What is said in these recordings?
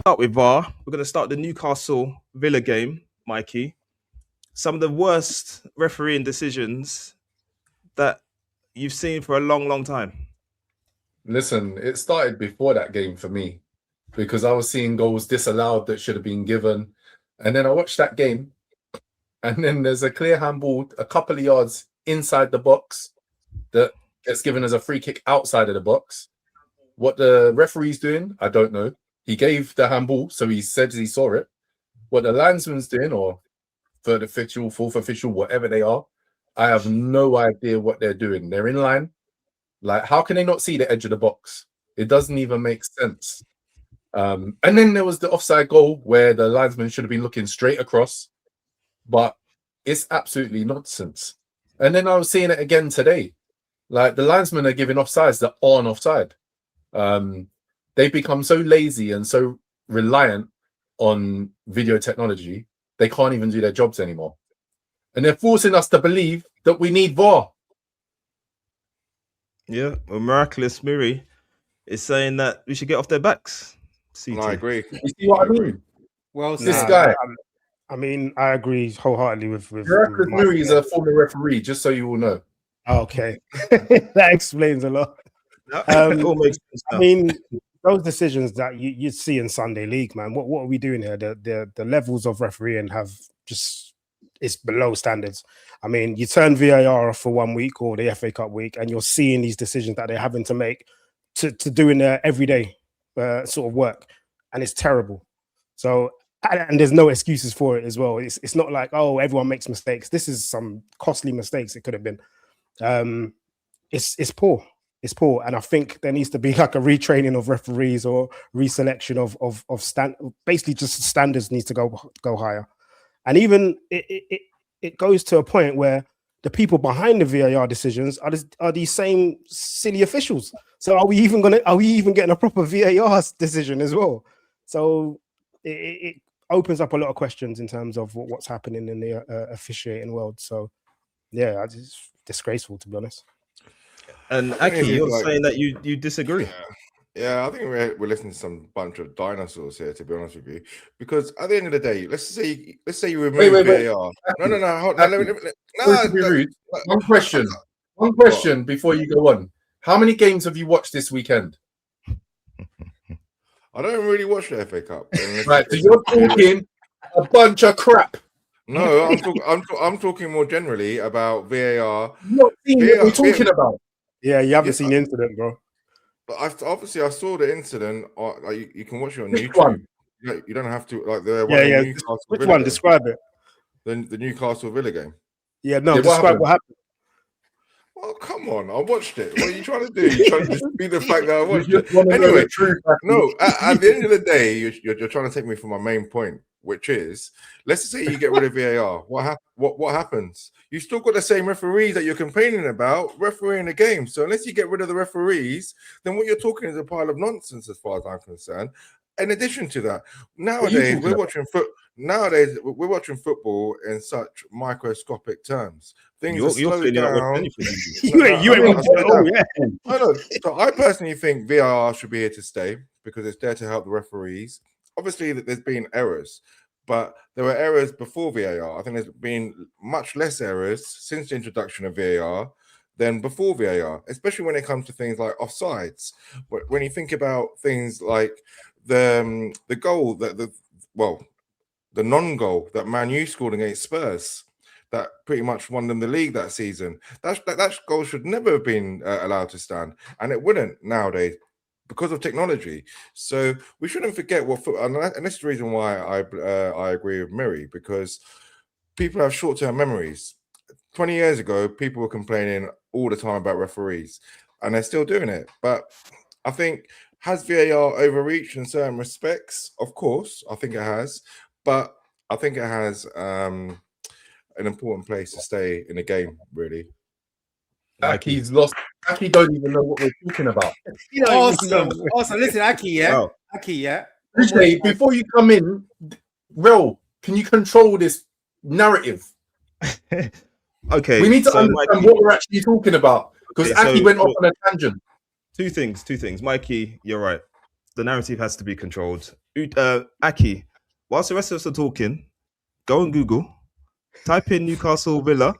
start with VAR. We're going to start the Newcastle Villa game, Mikey. Some of the worst refereeing decisions that you've seen for a long, long time. Listen, it started before that game for me because I was seeing goals disallowed that should have been given. And then I watched that game, and then there's a clear handball a couple of yards inside the box that gets given as a free kick outside of the box. What the referee's doing, I don't know. He gave the handball, so he said he saw it. What the linesman's doing, or third official, fourth official, whatever they are, I have no idea what they're doing. They're in line. Like, how can they not see the edge of the box? It doesn't even make sense. And then there was the offside goal where the linesman should have been looking straight across, but it's absolutely nonsense. And then I was seeing it again today. Like, the linesmen are giving offsides that aren't offside. They've become so lazy and so reliant on video technology, they can't even do their jobs anymore. And they're forcing us to believe that we need VAR. Yeah, well, Miraculous Miri is saying that we should get off their backs. No, I agree. You see what I mean? Well, This guy. I mean, I agree wholeheartely with Miraculous Miri is a former referee, just so you all know. Okay. That explains a lot. It all makes sense now. I mean, those decisions that you see in Sunday League, man, what are we doing here? The levels of refereeing have just, it's below standards. I mean, you turn VAR off for 1 week or the FA Cup week, and you're seeing these decisions that they're having to make to doing their everyday sort of work, and it's terrible. So, and there's no excuses for it as well. It's not like, oh, everyone makes mistakes. This is some costly mistakes it could have been. It's poor. It's poor, and I think there needs to be like a retraining of referees or reselection of basically just standards needs to go higher. And even it goes to a point where the people behind the VAR decisions are these same silly officials. So are we even getting a proper VAR decision as well? So it opens up a lot of questions in terms of what's happening in the officiating world. So yeah, it's disgraceful, to be honest. And Aki, you're saying that you disagree. Yeah, I think we're listening to some bunch of dinosaurs here, to be honest with you. Because at the end of the day, let's say you remove VAR. No. Hold on. One question before you go on. How many games have you watched this weekend? I don't really watch the FA Cup. Right, so you're talking a bunch of crap. No, I'm talking more generally about VAR. Not seeing what we're talking about. Yeah, you haven't seen the incident, bro. But I saw the incident. Like you can watch it on Which YouTube. one? You don't have to like Which one? Describe it. The Newcastle Villa game. Yeah, no. Describe what happened. Oh, come on. I watched it. What are you trying to do? You're trying to dispute the fact that I watched it. Anyway, no, at the end of the day, you're trying to take me from my main point, which is, let's say you get rid of VAR. What happens? You still got the same referees that you're complaining about refereeing the game. So unless you get rid of the referees, then what you're talking is a pile of nonsense as far as I'm concerned. In addition to that, nowadays we're watching football in such microscopic terms. Things are slowed down. No. So I personally think VAR should be here to stay because it's there to help the referees. Obviously, there's been errors, but there were errors before VAR. I think there's been much less errors since the introduction of VAR than before VAR, especially when it comes to things like offsides. When you think about things like the goal the non-goal that Man U scored against Spurs, that pretty much won them the league that season. That goal should never have been allowed to stand, and it wouldn't nowadays because of technology. So we shouldn't forget and this is the reason why I agree with Miri, because people have short-term memories. 20 years ago, people were complaining all the time about referees, and they're still doing it. But I think, has VAR overreached in certain respects? Of course, I think it has. But I think it has an important place to stay in the game, really. Aki's lost. Aki don't even know what we're talking about. Awesome. Listen, Aki, yeah? Wow. Aki, yeah? Appreciate, before you come in, Rel, can you control this narrative? Okay. We need to understand what we're actually talking about, because Aki went off on a tangent. Two things. Mikey, you're right. the narrative has to be controlled. Aki, whilst the rest of us are talking, go on Google, type in Newcastle Villa,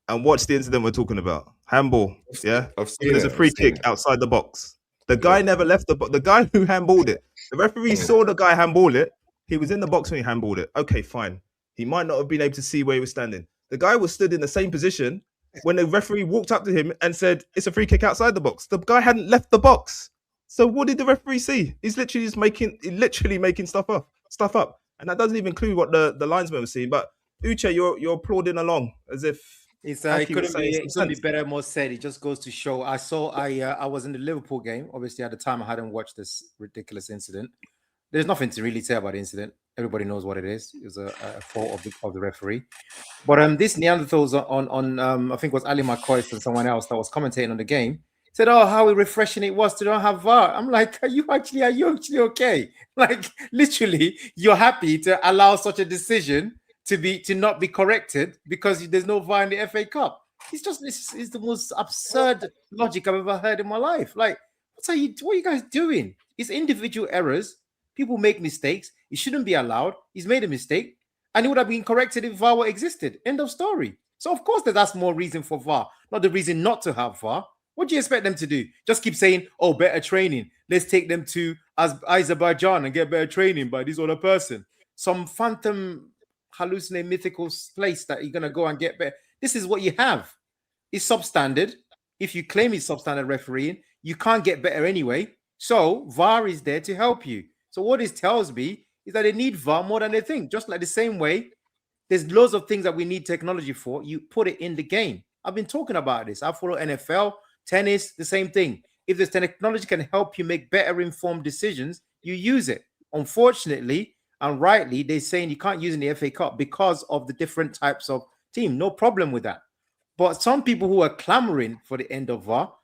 and watch the incident we're talking about. Handball, yeah. I've seen There's it. a free I've seen kick it. outside the box. The guy never left the guy who handballed it. The referee saw the guy handball it. He was in the box when he handballed it. Okay, fine. He might not have been able to see where he was standing. The guy was stood in the same position when the referee walked up to him and said, "It's a free kick outside the box." The guy hadn't left the box. So what did the referee see? He's literally just making stuff up. And that doesn't even include what the linesman was seeing. But Uche, you're applauding along as if It Aki was couldn't saying be. some It couldn't be sense. better. More said. It just goes to show. I was in the Liverpool game. Obviously, at the time, I hadn't watched this ridiculous incident. There's nothing to really say about the incident. Everybody knows what it is. It was a fault of the referee. But this Neanderthals on I think it was Ali McCoy and someone else that was commentating on the game said, "Oh, how refreshing it was to not have VAR." I'm like, are you actually okay? Like, literally, you're happy to allow such a decision to not be corrected because there's no VAR in the FA Cup. This is the most absurd logic I've ever heard in my life. Like, what are you guys doing? It's individual errors. People make mistakes. It shouldn't be allowed. He's made a mistake, and it would have been corrected if VAR existed. End of story. So of course that's more reason for VAR, not the reason not to have VAR. What do you expect them to do? Just keep saying, "Oh, better training. Let's take them to Azerbaijan and get better training by this other person." Some phantom hallucinate mythical place that you're going to go and get better. This is what you have. It's substandard. If you claim it's substandard refereeing, you can't get better anyway. So VAR is there to help you. So what this tells me is that they need VAR more than they think. Just like the same way, there's loads of things that we need technology for. You put it in the game. I've been talking about this. I follow NFL, tennis, the same thing. If this technology can help you make better informed decisions, you use it. Unfortunately, and rightly, they're saying you can't use it in the FA Cup because of the different types of team. No problem with that. But some people who are clamoring for the end of VAR,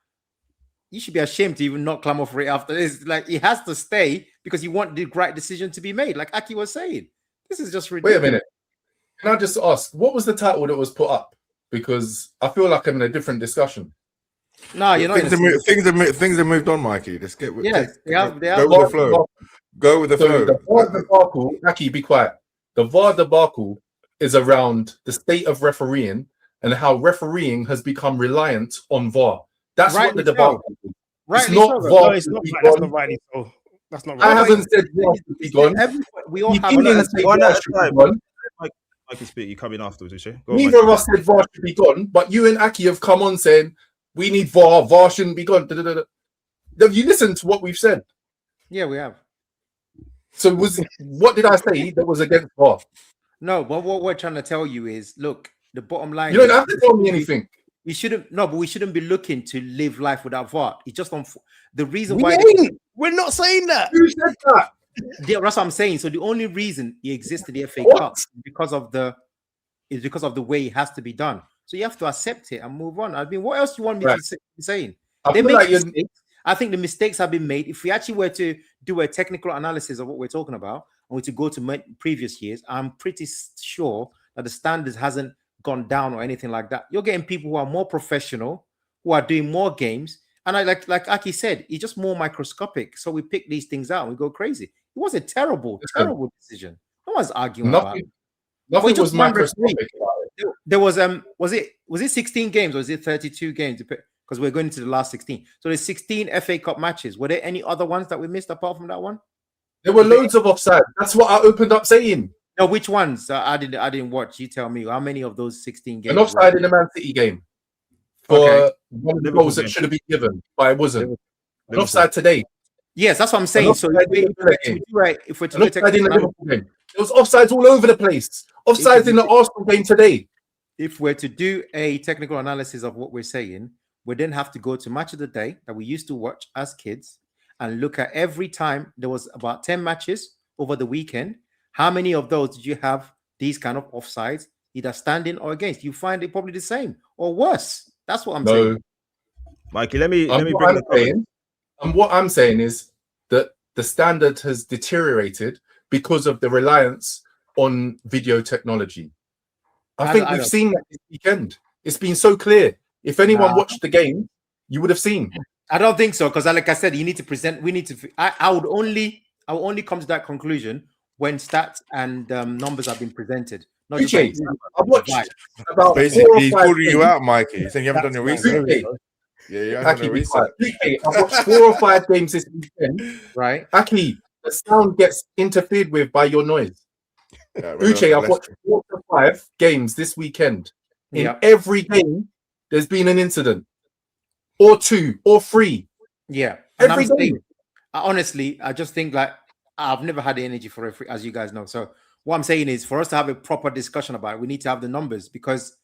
you should be ashamed to even not clamor for it after this. Like, it has to stay because you want the right decision to be made. Like Aki was saying, this is just ridiculous. Wait a minute. Can I just ask, what was the title that was put up? Because I feel like I'm in a different discussion. No, you're not. Things have moved on, Mikey. Let's get they have. Go with the flow. Go with the flow. The VAR debacle, Aki, be quiet. The VAR debacle is around the state of refereeing and how refereeing has become reliant on VAR. That's what the debacle is. It's not so. VAR. No, it's not. That's not rightly so. That's not right. I haven't said VAR should be gone. We all have one at a time. Mike can speak. You come in afterwards, Uche. Neither of us said VAR should be gone, but you and Aki have come on saying we need VAR. VAR shouldn't be gone. Have you listened to what we've said? Yeah, we have. So what did I say that was against VAR? No, but what we're trying to tell you is, look, the bottom line. You don't have to tell me anything. We shouldn't. No, but we shouldn't be looking to live life without VAR. It's just on the reason We're not saying that. Who said that? Yeah, that's what I'm saying. So the only reason it exists in the FA Cup is because of the way it has to be done. So you have to accept it and move on. I mean, what else do you want me to be saying? I think the mistakes have been made. If we actually were to do a technical analysis of what we're talking about, and we to go to previous years, I'm pretty sure that the standards hasn't gone down or anything like that. You're getting people who are more professional, who are doing more games. And I like Aki said, it's just more microscopic. So we pick these things out and we go crazy. It was a terrible decision. No one's arguing about it. Nothing was microscopic. There was it 16 games or was it 32 games? Because we're going into the last 16. So there's 16 FA Cup matches. Were there any other ones that we missed apart from that one? There were loads of offside. That's what I opened up saying. No, which ones? I didn't watch. You tell me. How many of those 16 games? An offside in the Man City game for one of the goals that should have been given, but it wasn't. An offside today. Yes, that's what I'm saying. So if we're to do offside in the Liverpool game, there was offsides all over the place. Offsides in the Arsenal game today. If we're to do a technical analysis of what we're saying, we then have to go to Match of the Day that we used to watch as kids and look at every time there was about 10 matches over the weekend. How many of those did you have these kind of offsides, either standing or against? You find it probably the same or worse. That's what I'm saying. Mikey, let me bring it. And what I'm saying is that the standard has deteriorated because of the reliance on video technology. I think we've seen that this weekend. It's been so clear. If anyone watched the game, you would have seen. I don't think so because, like I said, you need to present. We need to. I would only come to that conclusion when stats and numbers have been presented. Not just Uche, like, I watched vibe. about 4 or Basically, he's 5 calling you games. out, Mikey. He's saying you haven't done your That's research. very good. Yeah, you haven't done Aki, your be research. quiet. Uche, I've watched 4 or 5 games this weekend. Right? Aki, the sound gets interfered with by your noise. Yeah, Uche, I've watched 4 to 5 games this weekend. In Yeah. every game, there's been an incident, or 2, or 3. Yeah. And Every I'm saying, game. honestly, I just think like I've never had the energy for referee, as you guys know. So what I'm saying is, for us to have a proper discussion about it, we need to have the numbers because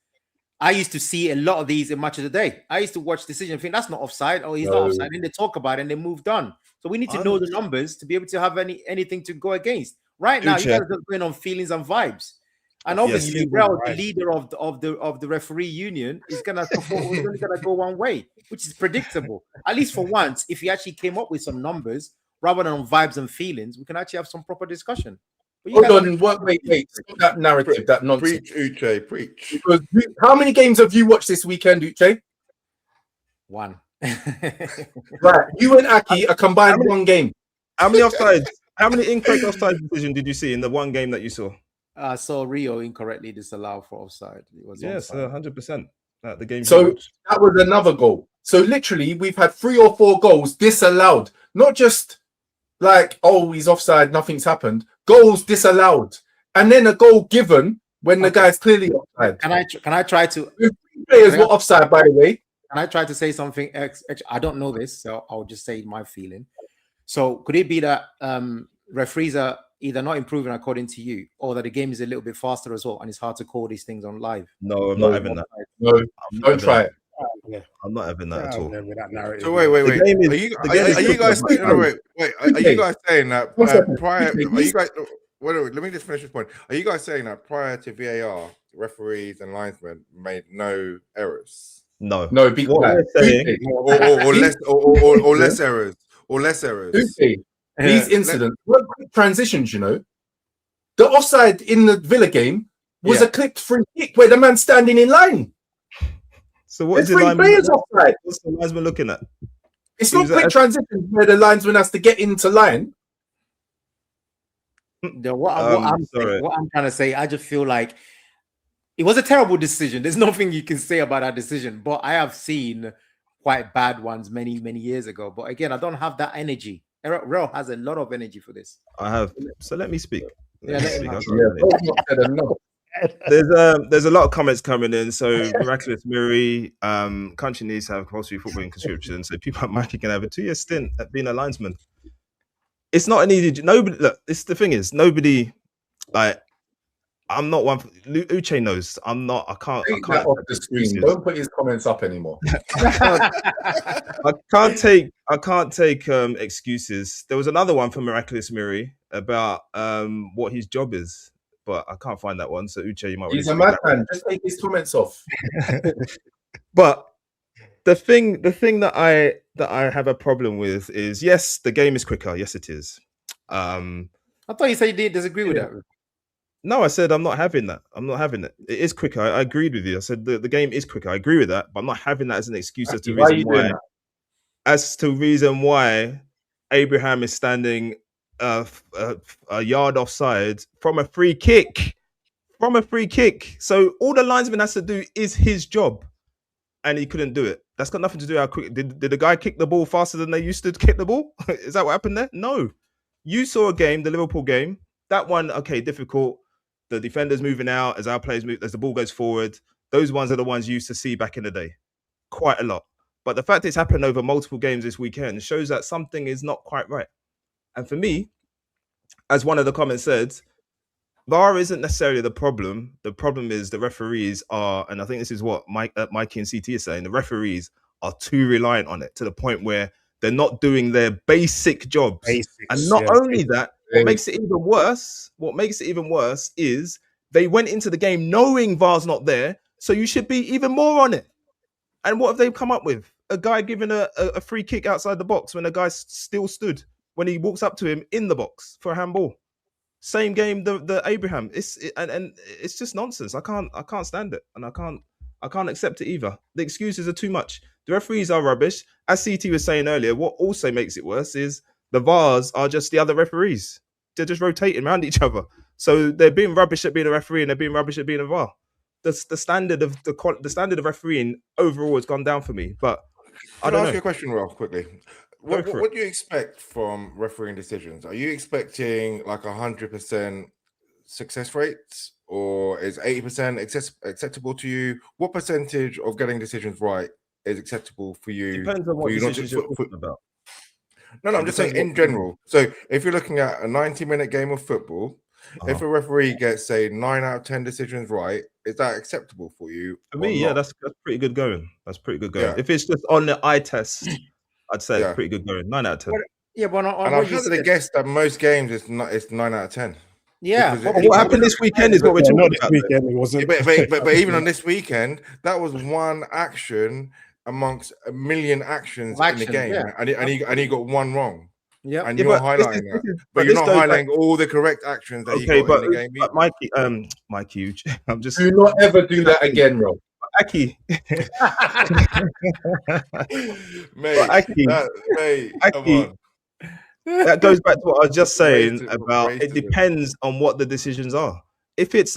I used to see a lot of these in Match of the Day. I used to watch decision, think that's not offside, or he's not No. offside, and they talk about it and they moved on. So we need to know the numbers to be able to have anything to go against. Right now, you Uche. guys are going on feelings and vibes. And Yes, obviously, you Rel, will, the right. leader of the referee union, is gonna go one way, which is predictable. At least for once, if he actually came up with some numbers rather than on vibes and feelings, we can actually have some proper discussion. But you Hold guys on, wait. Stop that narrative, that nonsense. Preach, Uche, preach. Because how many games have you watched this weekend, Uche? one. Right, you and Aki are combined one game. How many offsides? How many incorrect offside decision did you see in the one game that you saw? I saw Rio incorrectly disallowed for offside. It was Yes, onside. 100%. The game. So that was another goal. So literally, we've had 3 or 4 goals disallowed. Not just like, oh, he's offside, nothing's happened. Goals disallowed, and then a goal given when the guy's clearly offside. Can I try to? 3 players were offside, by the way. Can I try to say something? I don't know this, so I'll just say my feeling. So could it be that referees are either not improving according to you, or that the game is a little bit faster as well, and it's hard to call these things on live? No, I'm not having that. No, I'm not don't having try that. it. Yeah. I'm not having that at all. With that narrative. So wait. The game is- Are you the game is are you guys different, no, wait? Are you guys saying that One second. prior? Okay, Are you guys? Wait, let me just finish this point. Are you guys saying that prior to VAR, referees and linesmen made no errors, No. No, be What quiet. we're saying- Uche, or less errors, or less errors? Uche, these incidents were quick transitions, you know. The offside in the Villa game was a clipped free kick where the man's standing in line. So what There's is the 3 linesman? players offside. What's the linesman looking at? It's He not was quick at- transitions where the linesman has to get into line. What I'm trying to say, I just feel like it was a terrible decision. There's nothing you can say about that decision, but I have seen quite bad ones many years ago. But again, I don't have that energy. Rel has a lot of energy for this. I have. So let me speak. Yeah, let him have Both not said enough. There's a lot of comments coming in. So Miraculous Miri, country needs to have compulsory footballing conscription. So people like Mikey can have a 2-year stint at being a linesman. It's not an easy. Nobody. Look, the thing is, nobody. Like, I'm not one. Uche knows. I'm not. I can't. Take that off the screen. Don't put his comments up anymore. I can't take excuses. There was another one from Miraculous Miri about what his job is, but I can't find that one. So Uche, you might. He's a want to speak madman. Just take his comments off. But the thing that I have a problem with is, yes, the game is quicker. Yes, it is. I thought you said you didn't disagree with that. No, I said I'm not having that. I'm not having it. It is quicker. I agreed with you. I said the game is quicker. I agree with that, but I'm not having that as an excuse as to Why are reason you doing why. that? As to reason why Abraham is standing a yard offside from a free kick. From a free kick. So all the linesman has to do is his job, and he couldn't do it. That's got nothing to do with how quick. Did the guy kick the ball faster than they used to kick the ball? Is that what happened there? No. You saw a game, the Liverpool game. That one, okay, difficult. The defenders moving out as our players move, as the ball goes forward. Those ones are the ones you used to see back in the day. Quite a lot. But the fact it's happened over multiple games this weekend shows that something is not quite right. And for me, as one of the comments said, VAR isn't necessarily the problem. The problem is the referees are, and I think this is what Mikey and CT is saying, the referees are too reliant on it to the point where they're not doing their basic jobs. And not only that, what makes it even worse is they went into the game knowing VAR's not there, so you should be even more on it. And what have they come up with? A guy giving a free kick outside the box when a guy still stood when he walks up to him in the box for a handball. Same game, the Abraham. And it's just nonsense. I can't stand it, and I can't accept it either. The excuses are too much. The referees are rubbish. As CT was saying earlier, what also makes it worse is the VARs are just the other referees. They're just rotating around each other. So they're being rubbish at being a referee and they're being rubbish at being a VAR. The standard of the standard of refereeing overall has gone down for me. But I Can I don't ask you know. a question, Ralph, quickly? Go What, for what do you expect from refereeing decisions? Are you expecting like 100% success rates, or is 80% acceptable to you? What percentage of getting decisions right is acceptable for you? Depends on what for you not decisions to, you're talking about. No, I'm It just saying depends in what- general. So if you're looking at a 90-minute game of football, if a referee gets, say, 9 out of 10 decisions right, is that acceptable for you? For or me, yeah, not? that's pretty good going. That's pretty good going. Yeah. If it's just on the eye test, I'd say Yeah. it's pretty good going. 9 out of 10. Yeah, but on And what I've you had to said, guess that most games it's 9 out of 10. yeah. because but it- What happened this weekend is what we're Yeah, talking not this about. though. weekend. It wasn't. But even on this weekend, that was one action amongst a million actions in the Actions, game, yeah. and he got one wrong. Yeah. And Yeah, you're but this highlighting is- that, this is- but but you're this not goes back- highlighting all the correct actions that he Okay, got but, in the game. but Mikey, I'm just Do not ever do that again, Rob. Aki. mate, Aki, come Aki, on. that goes back to what I was just saying Racism, about it racism. depends on what the decisions are. If it's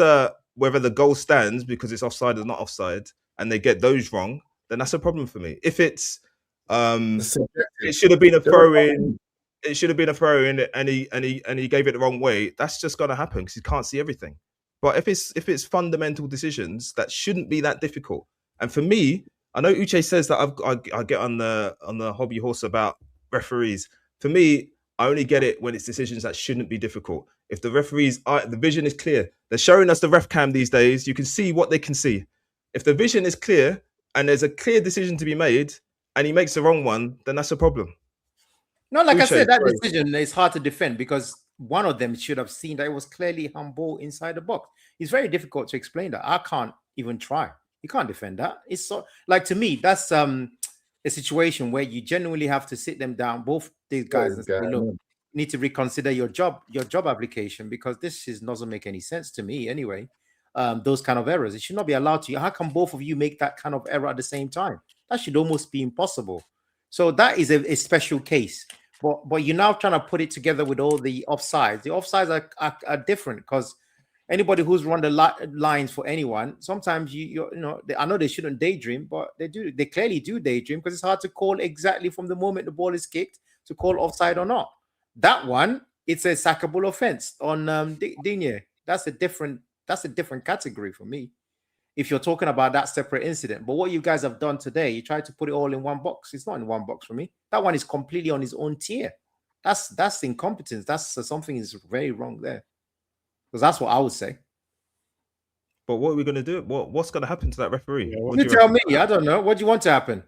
whether the goal stands because it's offside or not offside, and they get those wrong, then that's a problem for me. If it's it should have been a throw in, it should have been a throw in, and he gave it the wrong way, that's just gonna happen because you can't see everything. But if it's fundamental decisions, that shouldn't be that difficult. And for me, I know Uche says that I get on the hobby horse about referees. For me, I only get it when it's decisions that shouldn't be difficult. If the referees the vision is clear, they're showing us the ref cam these days. You can see what they can see. If the vision is clear and there's a clear decision to be made, and he makes the wrong one, then that's a problem. No, like I Uche, said, that sorry. decision is hard to defend because one of them should have seen that it was clearly handball inside the box. It's very difficult to explain that. I can't even try. You can't defend that. It's so like, to me, that's a situation where you genuinely have to sit them down, both these guys, and say, look, you need to reconsider your job application, because this doesn't make any sense to me anyway. Those kind of errors, it should not be allowed to you. How can both of you make that kind of error at the same time? That should almost be impossible. So that is a special case. But you're now trying to put it together with all the offsides. The offsides are different because anybody who's run the lines for anyone, sometimes you know, I know they shouldn't daydream, but they do. They clearly do daydream because it's hard to call exactly from the moment the ball is kicked to call offside or not. That one, it's a sackable offense on Digne. That's a different category for me. If you're talking about that separate incident. But what you guys have done today, you tried to put it all in one box. It's not in one box for me. That one is completely on his own tier. That's incompetence. That's something is very wrong there. Because that's what I would say. But what are we going to do? What's going to happen to that referee? Yeah, What You do tell reckon? me. I don't know. What do you want to happen?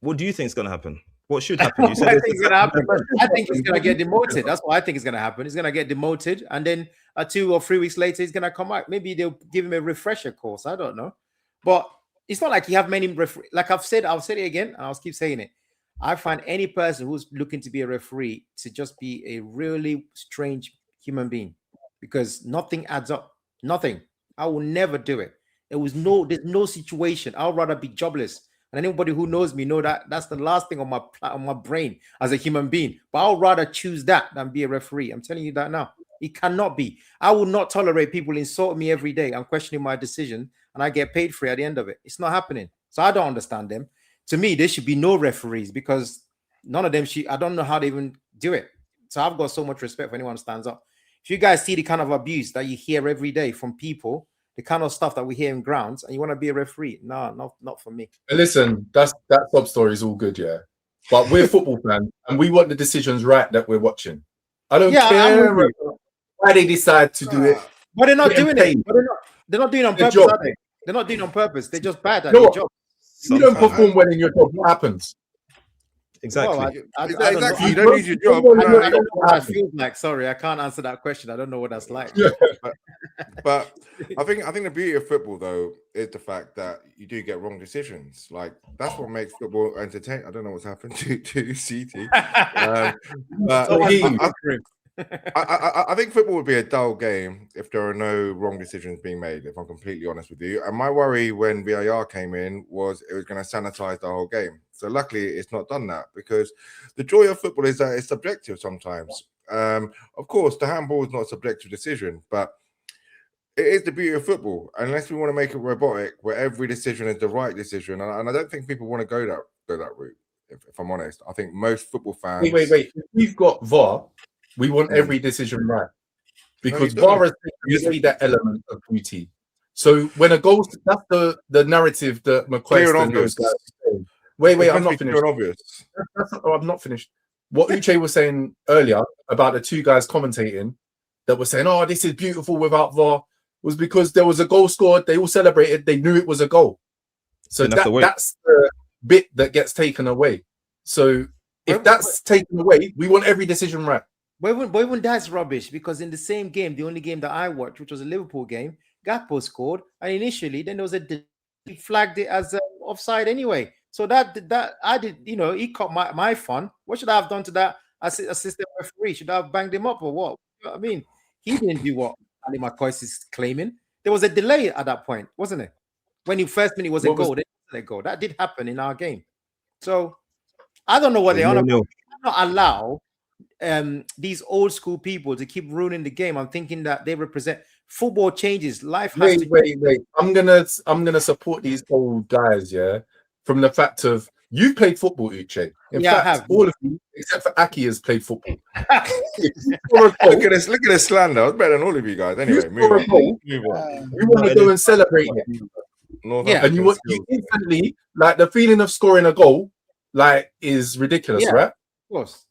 What do you think is going to happen? What should happen? You I said think it's gonna happen. I think he's gonna get demoted. That's what I think is gonna happen. He's gonna get demoted, and then 2 or 3 weeks later, he's gonna come out. Maybe they'll give him a refresher course. I don't know, but it's not like you have many referees. Like I've said, I'll say it again, and I'll keep saying it. I find any person who's looking to be a referee to just be a really strange human being, because nothing adds up. Nothing. I will never do it. There's no situation. I'd rather be jobless. And anybody who knows me know that that's the last thing on my brain as a human being. But I'll rather choose that than be a referee. I'm telling you that now. It cannot be. I will not tolerate people insulting me every day. I'm questioning my decision, and I get paid for it at the end of it. It's not happening. So I don't understand them. To me, there should be no referees, because none of them I don't know how they even do it. So I've got so much respect for anyone who stands up. If you guys see the kind of abuse that you hear every day from people, the kind of stuff that we hear in grounds, and you want to be a referee, no, not for me. And listen, that sub story is all good, yeah. But we're football fans, and we want the decisions right that we're watching. I don't care why they decide to do it. But they're not doing paid. it. But they're not doing it on Their purpose, job. are they? They're not doing it on purpose. They're just bad at You know their what? job. You don't Sometimes. perform well in your job. What happens? Exactly. Well, I don't know. Exactly. You don't need your job. I don't know what that feels like. Sorry, I can't answer that question. I don't know what that's like. But I think the beauty of football, though, is the fact that you do get wrong decisions. Like, that's what makes football entertaining. I don't know what's happened to CT. But I think football would be a dull game if there are no wrong decisions being made, if I'm completely honest with you. And my worry when VAR came in was it was going to sanitize the whole game. So luckily it's not done that, because the joy of football is that it's subjective sometimes. Of course, the handball is not a subjective decision, but it is the beauty of football. Unless we want to make it robotic, where every decision is the right decision, and I don't think people want to go that route. If I'm honest, I think most football fans. Wait. If we've got VAR, we want every decision right, because VAR has usually that element of beauty. So when a goal, that's the narrative that McQuest and those guys are saying. Wait, I'm not finished. Obvious. I'm not finished. What Uche was saying earlier about the two guys commentating that were saying, "Oh, this is beautiful without VAR," was because there was a goal scored. They all celebrated. They knew it was a goal. So that's the bit that gets taken away. So if that's taken away, we want every decision right. But even that's rubbish, because in the same game, the only game that I watched, which was a Liverpool game, Gakpo scored, and initially then there was he flagged it as offside anyway. So that I did, he caught my fun. What should I have done to that assistant referee? Should I have banged him up or what? You know what I mean? He didn't do what Ali McCoy is claiming. There was a delay at that point, wasn't it? When he first minute was a goal, that did happen in our game. So I don't know what they're on about. You cannot allow these old school people to keep ruining the game. I'm thinking that they represent football changes. Life has wait. I'm gonna support these old guys, yeah. From the fact of you've played football, Uche. In fact, I have. All of you, except for Aki, has played football. Look at this slander. I was better than all of you guys. Anyway, move on. You want to go and celebrate it. And you instantly, like, the feeling of scoring a goal, like, is ridiculous, right? Of course.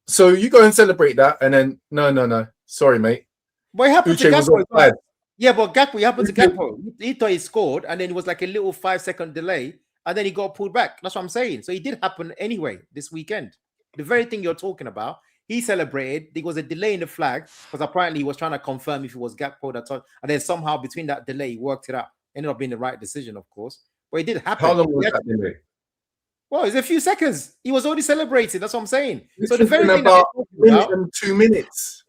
So you go and celebrate that, and then no. Sorry, mate. What happened to Gakpo? Yeah, but Gakpo, happened to Gakpo. He thought he scored, and then it was like a little 5-second delay, and then he got pulled back. That's what I'm saying. So it did happen anyway this weekend. The very thing you're talking about, he celebrated. There was a delay in the flag, because apparently he was trying to confirm if it was Gakpo that touched, and then somehow between that delay, he worked it out. Ended up being the right decision, of course. But it did happen. How long was that delay? Well, it's a few seconds. He was already celebrating. That's what I'm saying. So the very thing about 2 minutes.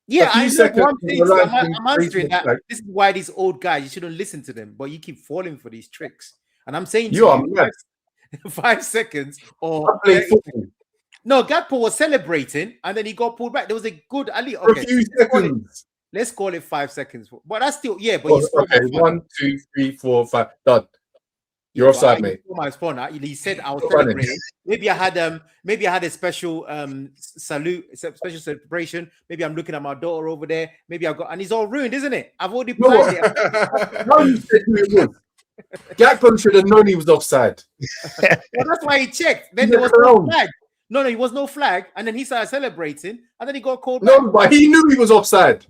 Yeah, I know. I'm answering that. This is why these old guys, you shouldn't listen to them, but you keep falling for these tricks. And I'm saying you are mad. 5 seconds or no, Gakpo was celebrating and then he got pulled back. There was a good Ali. Okay, a few seconds. Let's call it 5 seconds. But that's still But okay, 1, 2, 3, 4, 5. Done. You're offside, mate. My phone. He said I was celebrating. Maybe I had a special salute, special celebration. Maybe I'm looking at my daughter over there. Maybe I've got, and it's all ruined, isn't it? I've already planned it. No, you said who it was. Gakpo should have known he was offside. Well, that's why he checked. Then there was no flag. No, he was no flag, and then he started celebrating, and then he got called back. No, but he knew he was offside.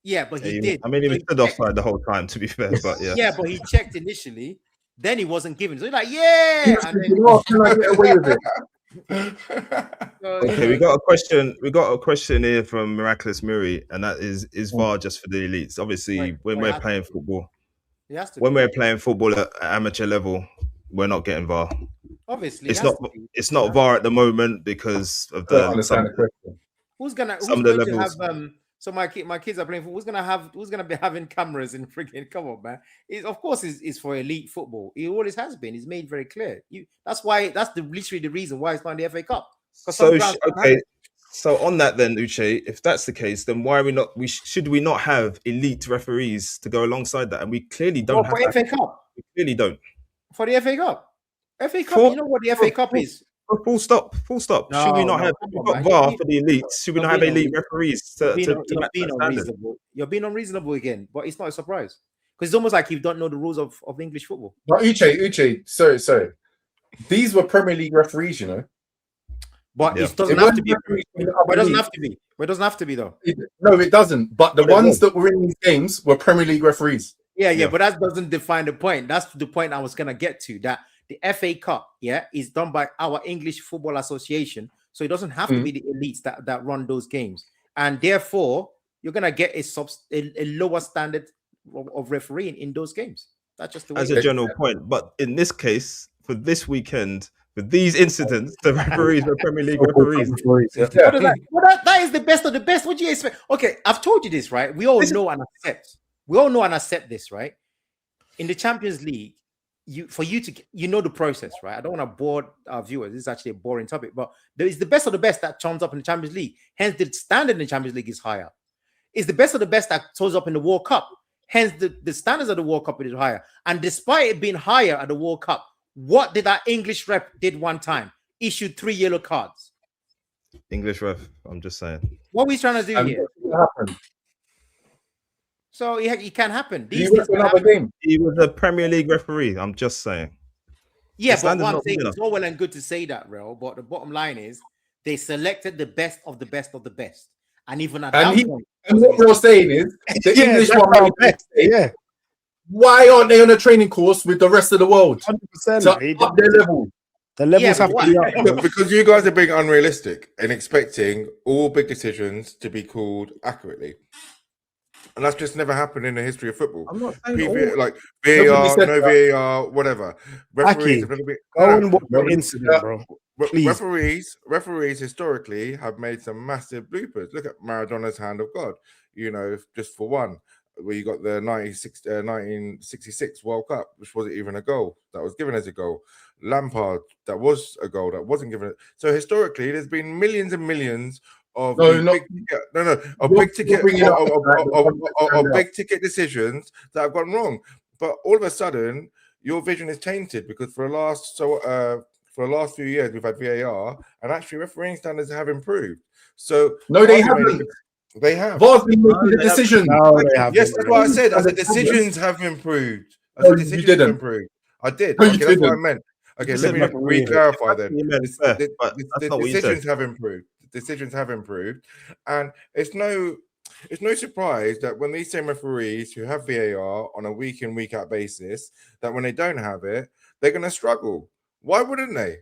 Yeah, but he did. I mean, he was stood offside the whole time, to be fair. But yeah. Yeah, but he checked initially. Then he wasn't given. So he's like, yeah. And then... Can I get away with it? Okay, we got a question. We got a question here from Miraculous Muri, and that is VAR just for the elites? Obviously, when we're playing football, we're playing football at amateur level, we're not getting VAR. Obviously, it's not VAR at the moment because of the. Who's going to have So my kids are playing football. Who's gonna be having cameras in freaking? Come on, man! Of course, it's for elite football. It always has been. It's made very clear. That's literally the reason why it's not in the FA Cup. So on that then, Uche, if that's the case, then why are we not? Should we not have elite referees to go alongside that? And we clearly don't have for FA Cup. We clearly don't for the FA Cup. You know what the FA Cup is. Full stop. No, should we not have VAR for the elites? Should we not have elite referees to You're being unreasonable again, but it's not a surprise because it's almost like you don't know the rules of English football. But Uche, sorry. These were Premier League referees, you know. But it doesn't have to be. It doesn't have to be. But it doesn't have to be though. No, it doesn't. But the ones that were in these games were Premier League referees. Yeah, but that doesn't define the point. That's the point I was gonna get to. That the FA Cup, is done by our English Football Association, so it doesn't have to be the elites that run those games, and therefore you're gonna get a lower standard of refereeing in those games. That's just the way as a general point. But in this case, for this weekend, with these incidents, the referees were Premier League referees. Yeah. What is that? Well, that is the best of the best. What do you expect? Okay, I've told you this, right? We all know and accept. We all know and accept this, right? In the Champions League, you know the process, right? I don't want to bore our viewers. This is actually a boring topic, but there is the best of the best that turns up in the Champions League. Hence, the standard in the Champions League is higher. It's the best of the best that turns up in the World Cup. Hence, the standards of the World Cup is higher. And despite it being higher at the World Cup, what did our English rep did one time? Issued 3 yellow cards. English ref. I'm just saying. What are we trying to do here? What happened? So it can happen. He These went things to can another happen. game. He was a Premier League referee. I'm just saying. Yeah, The but standard's what I'm not saying good it's all well and good to say that, Real. But the bottom line is they selected the best of the best of the best. And even at that point, And what we're saying is the English that's one. our best. Yeah, Why aren't they on a training course with the rest of the world? 100%. To up their level. The levels Yeah, have but to be up. Look, because you guys are being unrealistic and expecting all big decisions to be called accurately. And that's just never happened in the history of football. I'm not saying all. Like VAR, said no that. VAR, whatever. Referees have never been. Go and watch no, the incident, bro. Please. Referees historically have made some massive bloopers. Look at Maradona's hand of God, just for one, where you got the 1966 World Cup, which wasn't even a goal. That was given as a goal. Lampard, that was a goal that wasn't given. So historically, there's been millions and millions of big ticket decisions that have gone wrong. But all of a sudden, your vision is tainted because for the last few years we've had VAR, and actually refereeing standards have improved. So No, they haven't. They have. VAR's been making the decision. No, they haven't. Yes, that's what I said. I said decisions have improved. I No, said you decisions didn't. have improved. I did. No, you Okay, that's what I didn't. meant. Okay, You let said me referee. re-clarify then. You meant fair, but that's not what you said. Decisions have improved. Decisions have improved, and it's no surprise that when these same referees who have VAR on a week in, week out basis, that when they don't have it, they're going to struggle. Why wouldn't they?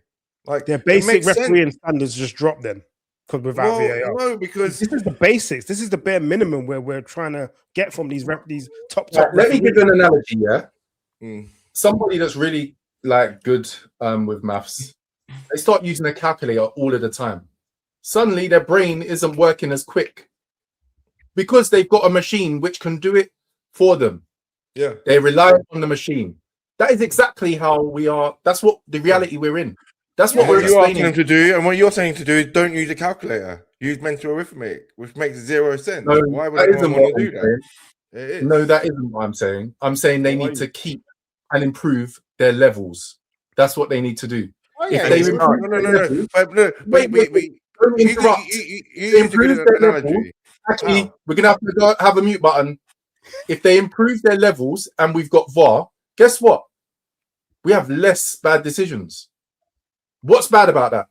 Like Their it basic makes sense. refereeing standards just drop then because without VAR. No, because This is the basics. This is the bare minimum where we're trying to get from these top. Right, let me give you an analogy. Yeah, Mm. somebody that's really good with maths, they start using a calculator all of the time. Suddenly, their brain isn't working as quick because they've got a machine which can do it for them. yeah. They rely on the machine. That is exactly how we are. That's what the reality we're in. That's what we're What you're asking explaining. them to do, and what you're saying to do is don't use a calculator. Use mental arithmetic, which makes zero sense. No, Why would that anyone isn't want what to I'm do saying. that? It is. No, that isn't what I'm saying. I'm saying they Why need to keep and improve their levels. That's what they need to do. Oh, If yeah, they it's improve No. their levels, But no, wait, don't interrupt. you They used a improve good their analogy. levels. Actually, How? we're gonna have to have a mute button. If they improve their levels and we've got VAR, guess what? We have less bad decisions. What's bad about that?